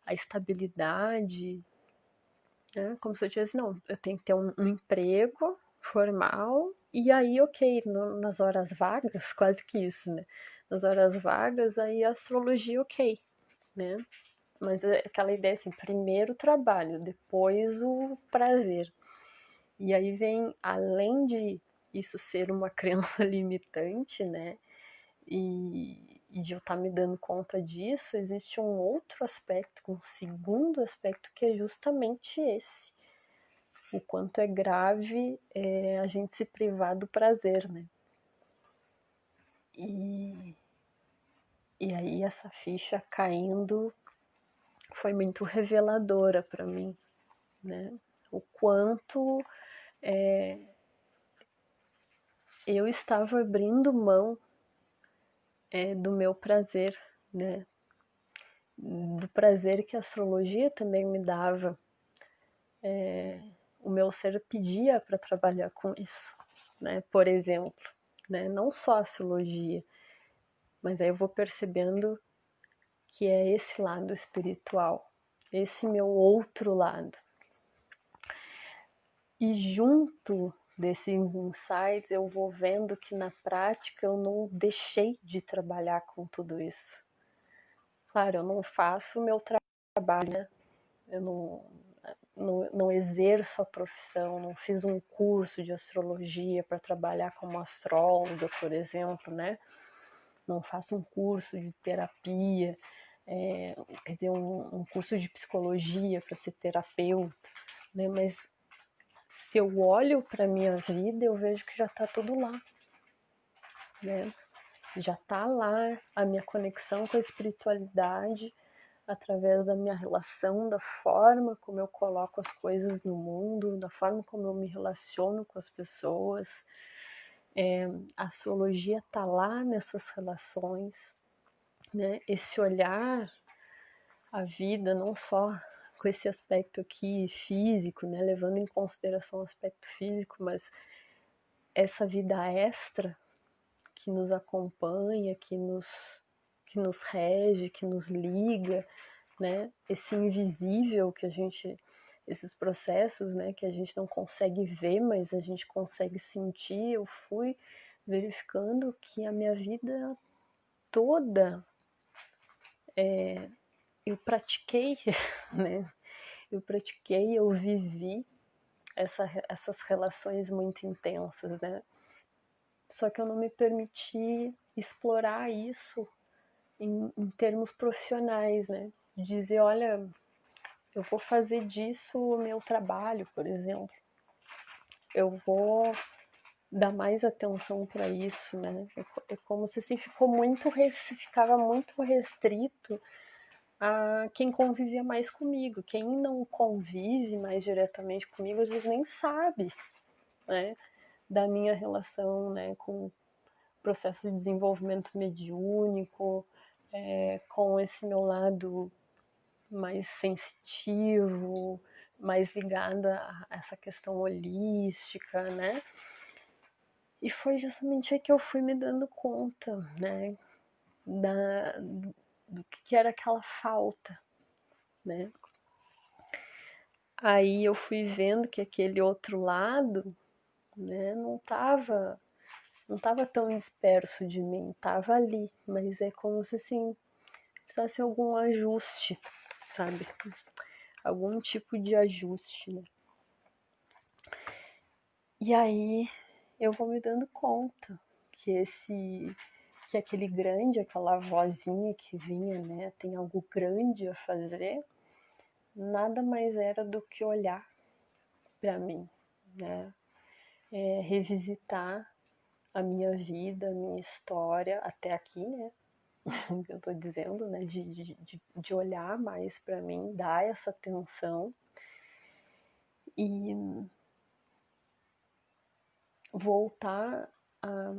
a estabilidade, né? Como se eu tivesse, não, eu tenho que ter um emprego formal, e aí, ok, nas horas vagas, quase que isso, né? Nas horas vagas, aí a astrologia, ok, né? Mas é aquela ideia assim, primeiro o trabalho, depois o prazer. E aí vem, além de isso ser uma crença limitante, né? E de eu estar me dando conta disso, existe um outro aspecto, um segundo aspecto, que é justamente esse. O quanto é grave a gente se privar do prazer, né? E, e aí essa ficha caindo foi muito reveladora para mim, né? O quanto eu estava abrindo mão do meu prazer, né? Do prazer que a astrologia também me dava. O meu ser pedia para trabalhar com isso, né? Por exemplo, né? Não só a astrologia, mas aí eu vou percebendo que é esse lado espiritual, esse meu outro lado. E junto desses insights eu vou vendo que na prática eu não deixei de trabalhar com tudo isso. Claro, eu não faço o meu trabalho, né? Eu não exerço a profissão, não fiz um curso de astrologia para trabalhar como astróloga, por exemplo, né? Não faço um curso de terapia, quer dizer, um curso de psicologia para ser terapeuta, né? Mas se eu olho para a minha vida, eu vejo que já está tudo lá, né? Já está lá a minha conexão com a espiritualidade, através da minha relação, da forma como eu coloco as coisas no mundo, da forma como eu me relaciono com as pessoas. A astrologia está lá nessas relações, né? Esse olhar à vida, não só com esse aspecto aqui físico, né? Levando em consideração o aspecto físico, mas essa vida extra que nos acompanha, que nos rege, que nos liga, né? Esse invisível que a gente, esses processos, né, que a gente não consegue ver, mas a gente consegue sentir. Eu fui verificando que a minha vida toda eu pratiquei, né? Eu pratiquei, eu vivi essas relações muito intensas, né? Só que eu não me permiti explorar isso em termos profissionais, né? Dizer, olha, eu vou fazer disso o meu trabalho, por exemplo. Eu vou dar mais atenção para isso, né? É como se assim, ficava muito restrito a quem convivia mais comigo. Quem não convive mais diretamente comigo, às vezes nem sabe, né? Da minha relação, né? Com o processo de desenvolvimento mediúnico, com esse meu lado mais sensitivo, mais ligada a essa questão holística, né? E foi justamente aí que eu fui me dando conta, né? Da, do que era aquela falta, né? Aí eu fui vendo que aquele outro lado, né, não tava tão disperso de mim, tava ali, mas é como se assim precisasse algum ajuste, sabe? Algum tipo de ajuste, né? E aí eu vou me dando conta que aquele grande, aquela vozinha que vinha, né, tem algo grande a fazer, nada mais era do que olhar para mim, né? Revisitar a minha vida, a minha história até aqui, né? Que eu tô dizendo, né? De olhar mais para mim, dar essa atenção e voltar a,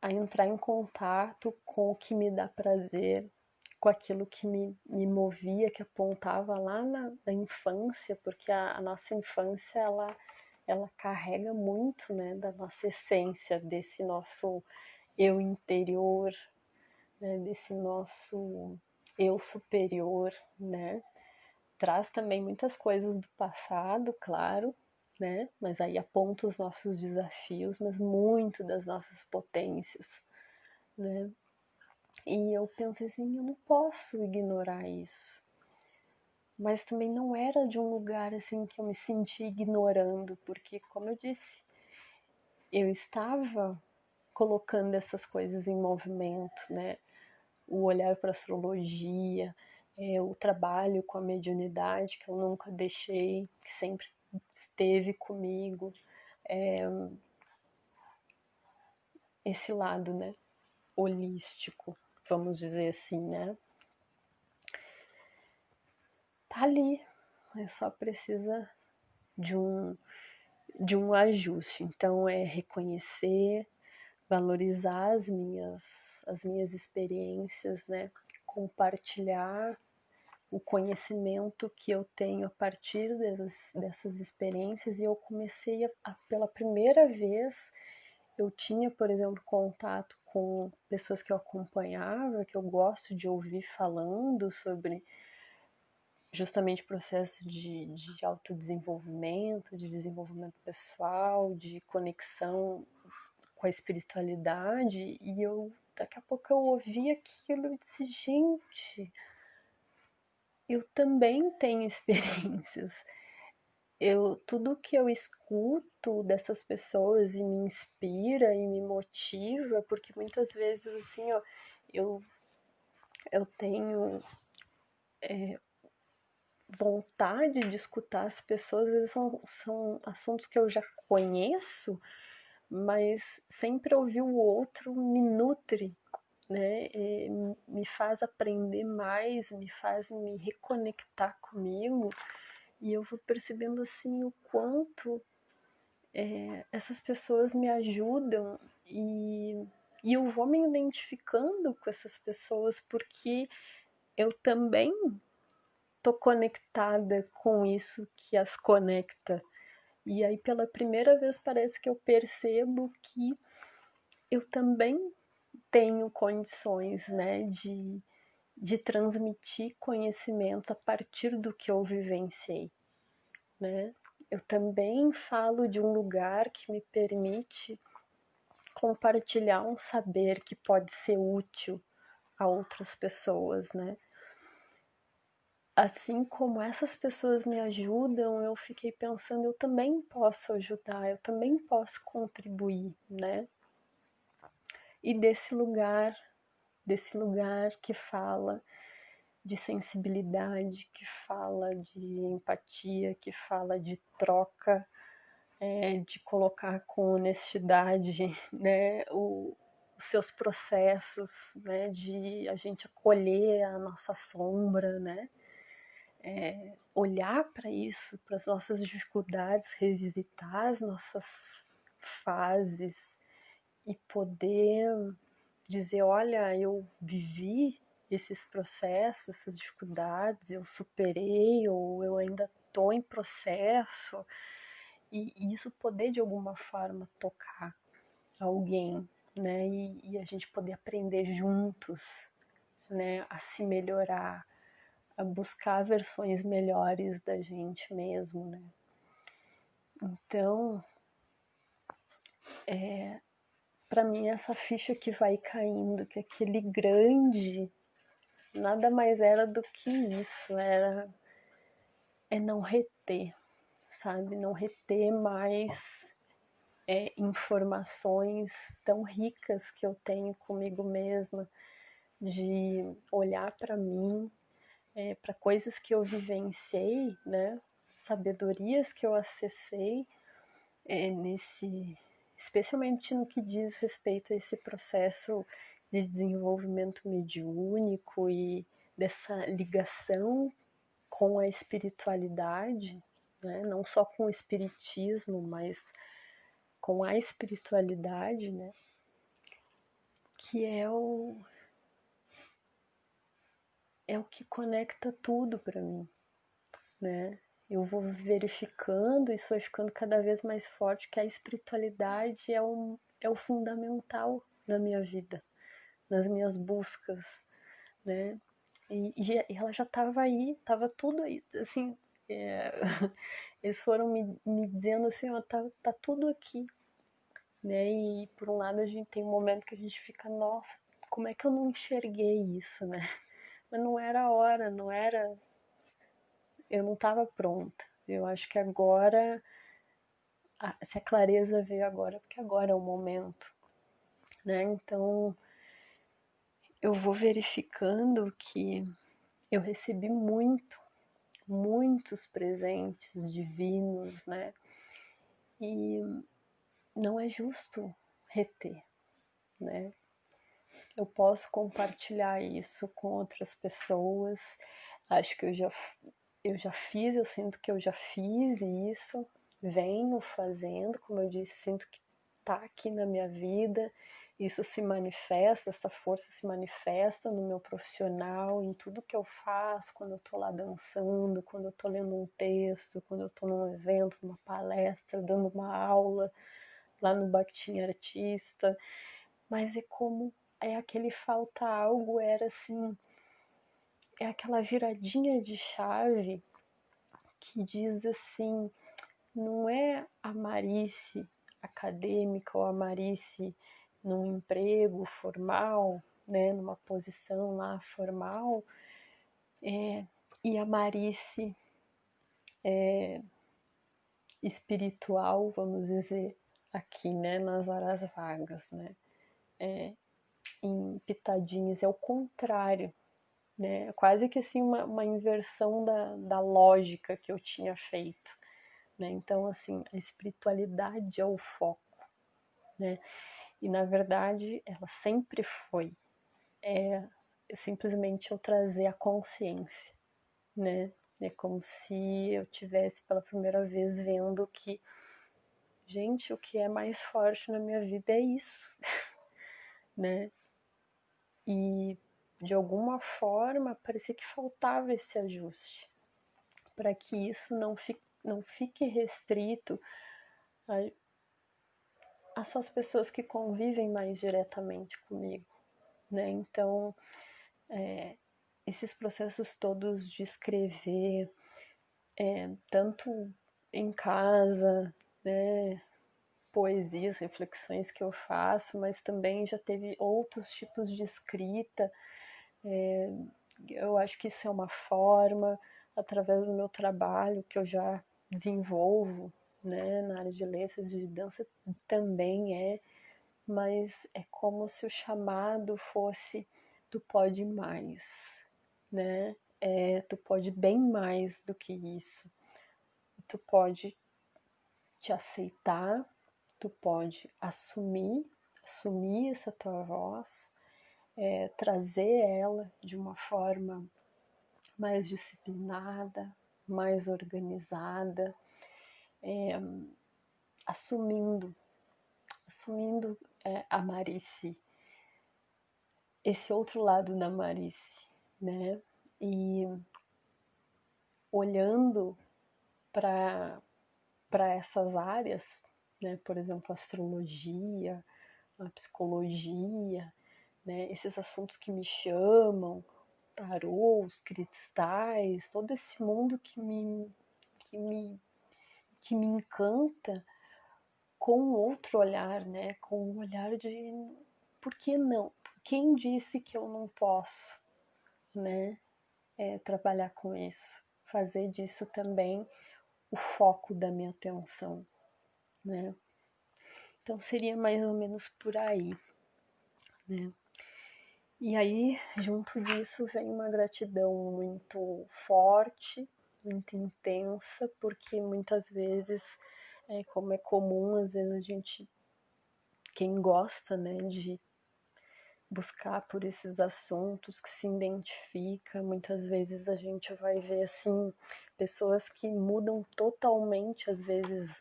a entrar em contato com o que me dá prazer, com aquilo que me movia, que apontava lá na infância, porque a nossa infância, ela carrega muito, né, da nossa essência, desse nosso eu interior, né, desse nosso eu superior, né? Traz também muitas coisas do passado, claro, né? Mas aí aponta os nossos desafios, mas muito das nossas potências, né? E eu pensei assim, eu não posso ignorar isso. Mas também não era de um lugar assim que eu me senti ignorando, porque como eu disse, eu estava colocando essas coisas em movimento, né? O olhar para a astrologia, o trabalho com a mediunidade, que eu nunca deixei, que sempre esteve comigo, esse lado, né, holístico, vamos dizer assim, né, tá ali, mas só precisa de de um ajuste. Então é reconhecer, valorizar as minhas experiências, né, compartilhar o conhecimento que eu tenho a partir dessas experiências, e eu comecei pela primeira vez, eu tinha, por exemplo, contato com pessoas que eu acompanhava, que eu gosto de ouvir falando sobre justamente processo de autodesenvolvimento, de desenvolvimento pessoal, de conexão com a espiritualidade, e eu daqui a pouco eu ouvi aquilo e disse, gente, eu também tenho experiências. Tudo que eu escuto dessas pessoas e me inspira e me motiva, porque muitas vezes assim, ó, eu, eu tenho vontade de escutar as pessoas, às vezes são assuntos que eu já conheço, mas sempre ouvir o outro me nutre, né? Me faz aprender mais, me faz me reconectar comigo, e eu vou percebendo assim o quanto essas pessoas me ajudam, e eu vou me identificando com essas pessoas porque eu também tô conectada com isso que as conecta. E aí pela primeira vez parece que eu percebo que eu também tenho condições, né, de transmitir conhecimento a partir do que eu vivenciei, né? Eu também falo de um lugar que me permite compartilhar um saber que pode ser útil a outras pessoas, né? Assim como essas pessoas me ajudam, eu fiquei pensando, eu também posso ajudar, eu também posso contribuir, né? E desse lugar que fala de sensibilidade, que fala de empatia, que fala de troca, de colocar com honestidade, né, os seus processos, né, de a gente acolher a nossa sombra, né, olhar para isso, para as nossas dificuldades, revisitar as nossas fases e poder dizer, olha, eu vivi esses processos, essas dificuldades, eu superei ou eu ainda estou em processo, e isso poder de alguma forma tocar alguém, né? E a gente poder aprender juntos, né, a se melhorar, a buscar versões melhores da gente mesmo, né? Então, para mim essa ficha que vai caindo, que aquele grande nada mais era do que isso, não reter, sabe? Não reter mais informações tão ricas que eu tenho comigo mesma, de olhar para mim, para coisas que eu vivenciei, né? Sabedorias que eu acessei especialmente no que diz respeito a esse processo de desenvolvimento mediúnico e dessa ligação com a espiritualidade, né? Não só com o espiritismo, mas com a espiritualidade, né? Que é o que conecta tudo para mim, né? Eu vou verificando, isso vai ficando cada vez mais forte, que a espiritualidade é o fundamental na minha vida, nas minhas buscas, né? E ela já estava aí, estava tudo aí, assim, eles foram me dizendo assim, ó, tá tudo aqui, né? E por um lado a gente tem um momento que a gente fica, nossa, como é que eu não enxerguei isso, né? Mas não era a hora, não era, eu não estava pronta. Eu acho que agora, se a clareza veio agora, porque agora é o momento, né? Então eu vou verificando que eu recebi muitos presentes divinos, né? E não é justo reter, né? Eu posso compartilhar isso com outras pessoas. Acho que eu já fiz, eu sinto que eu já fiz isso, venho fazendo, como eu disse, sinto que tá aqui na minha vida. Isso se manifesta, essa força se manifesta no meu profissional, em tudo que eu faço, quando eu tô lá dançando, quando eu tô lendo um texto, quando eu tô num evento, numa palestra, dando uma aula lá no Bactin Artista. Mas é como é aquele falta algo, era assim, é aquela viradinha de chave que diz assim, não é a Marice acadêmica ou a Marice num emprego formal, né, numa posição lá formal, e a Marice espiritual, vamos dizer, aqui, né, nas horas vagas, né, em pitadinhas, é o contrário, né, quase que assim uma inversão da lógica que eu tinha feito, né, então assim, a espiritualidade é o foco, né, e na verdade ela sempre foi, simplesmente eu trazer a consciência, né, é como se eu tivesse pela primeira vez vendo que, gente, o que é mais forte na minha vida é isso, né? E de alguma forma parecia que faltava esse ajuste para que isso não fique restrito a só as pessoas que convivem mais diretamente comigo, né? Então, esses processos todos de escrever, tanto em casa, né, poesias, reflexões que eu faço, mas também já teve outros tipos de escrita. Eu acho que isso é uma forma, através do meu trabalho que eu já desenvolvo, né, na área de letras e de dança também mas é como se o chamado fosse tu pode mais, né? Tu pode bem mais do que isso. Tu pode te aceitar, tu pode assumir essa tua voz, trazer ela de uma forma mais disciplinada, mais organizada, assumindo, a Marice, esse outro lado da Marice, né? E olhando para essas áreas, né? Por exemplo, a astrologia, a psicologia, né? Esses assuntos que me chamam, tarô, os cristais, todo esse mundo que me, que me encanta com outro olhar, né? Com um olhar de por que não? Quem disse que eu não posso, né? Trabalhar com isso, fazer disso também o foco da minha atenção, né? Então seria mais ou menos por aí, né? E aí, junto disso, vem uma gratidão muito forte, muito intensa, porque muitas vezes, como é comum, às vezes a gente, quem gosta, né, de buscar por esses assuntos, que se identifica, muitas vezes a gente vai ver, assim, pessoas que mudam totalmente, às vezes,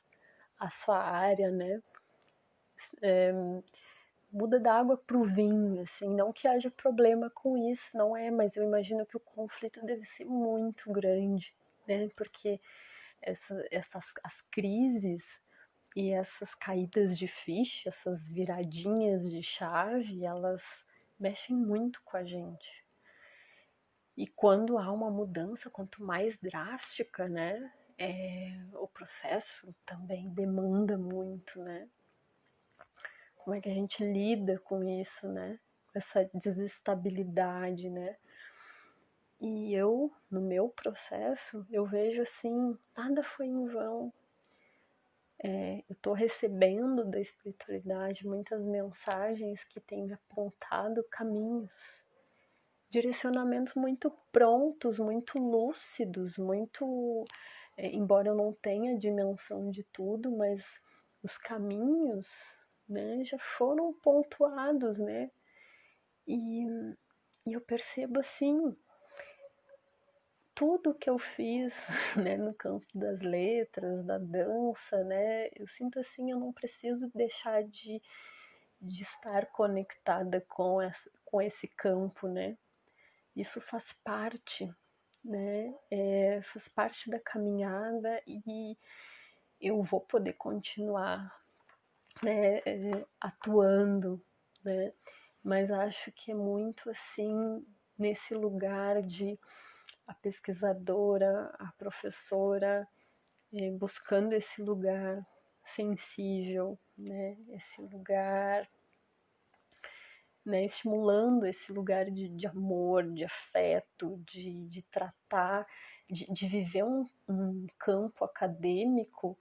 a sua área, né, muda da água pro vinho, assim, não que haja problema com isso, não é, mas eu imagino que o conflito deve ser muito grande, né, porque as crises e essas caídas de ficha, essas viradinhas de chave, elas mexem muito com a gente. E quando há uma mudança, quanto mais drástica, né, o processo também demanda muito, né? Como é que a gente lida com isso, né? Com essa desestabilidade, né? E eu, no meu processo, eu vejo assim, nada foi em vão. Eu estou recebendo da espiritualidade muitas mensagens que têm me apontado caminhos, direcionamentos muito prontos, muito lúcidos, muito. Embora eu não tenha dimensão de tudo, mas os caminhos, né, já foram pontuados, né? E, e eu percebo assim, tudo que eu fiz, né, no campo das letras, da dança, né, eu sinto assim, eu não preciso deixar de estar conectada com esse campo, né? Isso faz parte, né? Faz parte da caminhada e eu vou poder continuar, né, atuando, né? Mas acho que é muito assim nesse lugar de a pesquisadora, a professora, buscando esse lugar sensível, né? Esse lugar, né? Estimulando esse lugar de amor, de afeto, de tratar, de viver um campo acadêmico,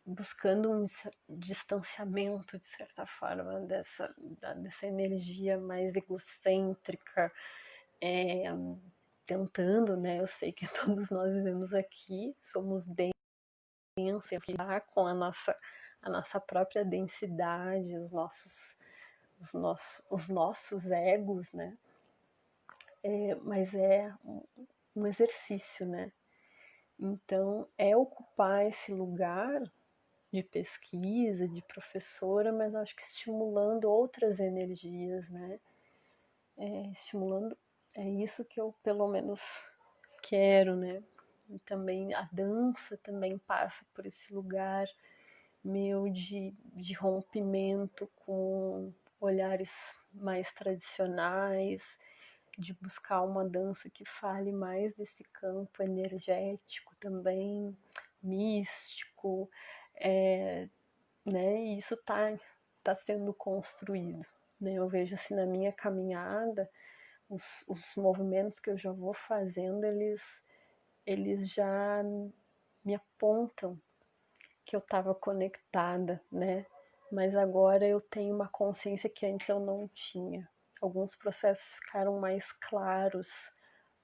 buscando um distanciamento, de certa forma, dessa energia mais egocêntrica, é, tentando, né? Eu sei que todos nós vivemos aqui, somos densos, lidar com a nossa própria densidade, os nossos egos, né? Mas é um exercício, né? Então, é ocupar esse lugar de pesquisa, de professora, mas acho que estimulando outras energias, né? Estimulando, é isso que eu pelo menos quero, né? E também a dança também passa por esse lugar meu de rompimento com olhares mais tradicionais, de buscar uma dança que fale mais desse campo energético também, místico, né? E isso tá sendo construído, né? Eu vejo assim na minha caminhada, os movimentos que eu já vou fazendo, eles já me apontam que eu estava conectada, né? Mas agora eu tenho uma consciência que antes eu não tinha. Alguns processos ficaram mais claros,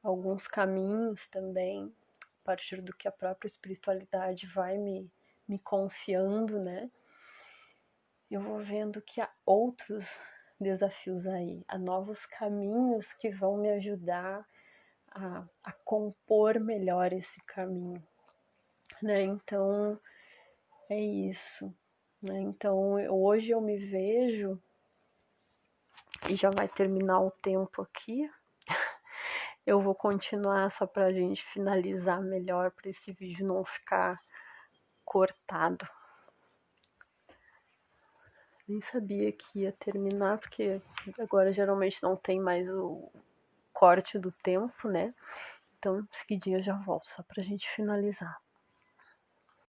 alguns caminhos também, a partir do que a própria espiritualidade vai me confiando, né? Eu vou vendo que há outros desafios aí, há novos caminhos que vão me ajudar a compor melhor esse caminho, né? Então, é isso, né? Então, hoje eu me vejo, e já vai terminar o tempo aqui, eu vou continuar só para a gente finalizar melhor, para esse vídeo não ficar cortado. Nem sabia que ia terminar, porque agora geralmente não tem mais o corte do tempo, né? Então, seguidinho eu já volto, só pra gente finalizar.